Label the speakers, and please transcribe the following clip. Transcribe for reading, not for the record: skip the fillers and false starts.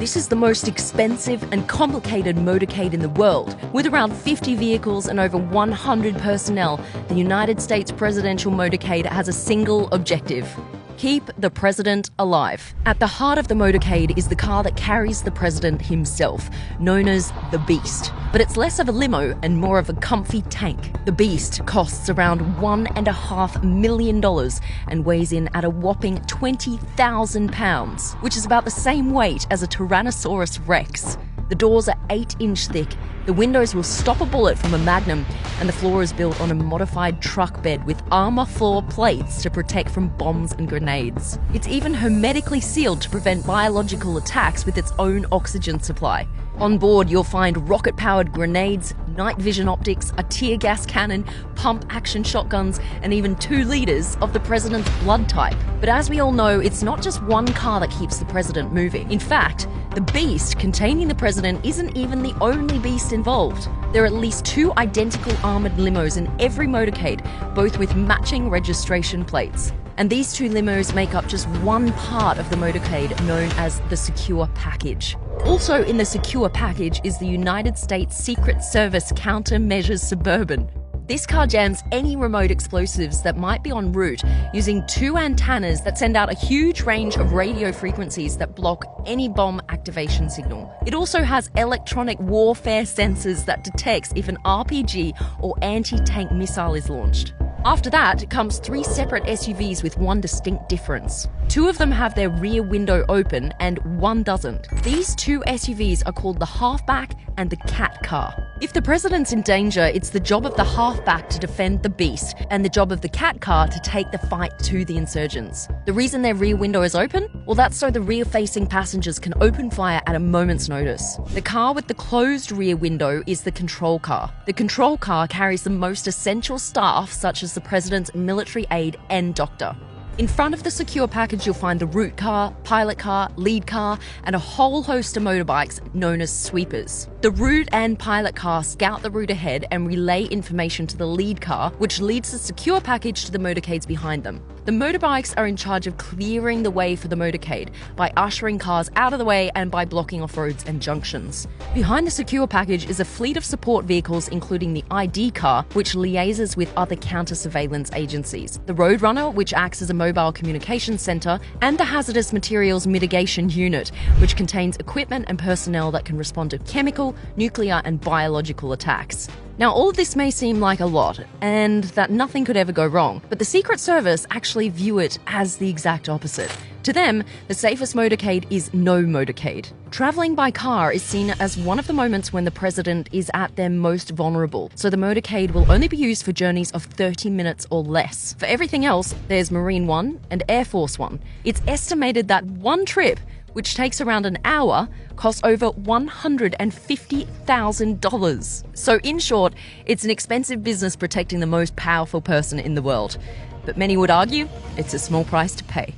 Speaker 1: This is the most expensive and complicated motorcade in the world. With around 50 vehicles and over 100 personnel, the United States presidential motorcade has a single objective: keep the president alive. At the heart of the motorcade is the car that carries the president himself, known as the Beast. But it's less of a limo and more of a comfy tank. The Beast costs around $1.5 million and weighs in at a whopping 20,000 pounds, which is about the same weight as a Tyrannosaurus Rex. The doors are 8-inch thick, the windows will stop a bullet from a Magnum, and the floor is built on a modified truck bed with armor floor plates to protect from bombs and grenades. It's even hermetically sealed to prevent biological attacks with its own oxygen supply. On board, you'll find rocket-powered grenades, night vision optics, a tear gas cannon, pump-action shotguns, and even 2 liters of the president's blood type. But as we all know, it's not just one car that keeps the president moving. In fact, the Beast containing the president isn't even the only beast involved. There are at least 2 identical armoured limos in every motorcade, both with matching registration plates. And these 2 limos make up just one part of the motorcade, known as the Secure Package. Also in the Secure Package is the United States Secret Service Countermeasures Suburban. This car jams any remote explosives that might be en route using 2 antennas that send out a huge range of radio frequencies that block any bomb activation signal. It also has electronic warfare sensors that detects if an RPG or anti-tank missile is launched. After that comes 3 separate SUVs with one distinct difference. 2 of them have their rear window open and 1 doesn't. These 2 SUVs are called the Halfback and the Cat Car. If the president's in danger, it's the job of the Halfback to defend the Beast and the job of the Cat Car to take the fight to the insurgents. The reason their rear window is open? Well, that's so the rear-facing passengers can open fire at a moment's notice. The car with the closed rear window is the control car. The control car carries the most essential staff, such as the president's military aide and doctor. In front of the Secure Package, you'll find the route car, pilot car, lead car, and a whole host of motorbikes known as sweepers. The route and pilot car scout the route ahead and relay information to the lead car, which leads the Secure Package to the motorcades behind them. The motorbikes are in charge of clearing the way for the motorcade by ushering cars out of the way and by blocking off roads and junctions. Behind the Secure Package is a fleet of support vehicles, including the ID car, which liaises with other counter-surveillance agencies, the Roadrunner, which acts as a mobile communications center, and the Hazardous Materials Mitigation Unit, which contains equipment and personnel that can respond to chemical, nuclear, and biological attacks. Now, all of this may seem like a lot, and that nothing could ever go wrong, but the Secret Service actually view it as the exact opposite. To them, the safest motorcade is no motorcade. Travelling by car is seen as one of the moments when the president is at their most vulnerable, so the motorcade will only be used for journeys of 30 minutes or less. For everything else, there's Marine One and Air Force One. It's estimated that one trip, which takes around an hour, costs over $150,000. So in short, it's an expensive business protecting the most powerful person in the world. But many would argue it's a small price to pay.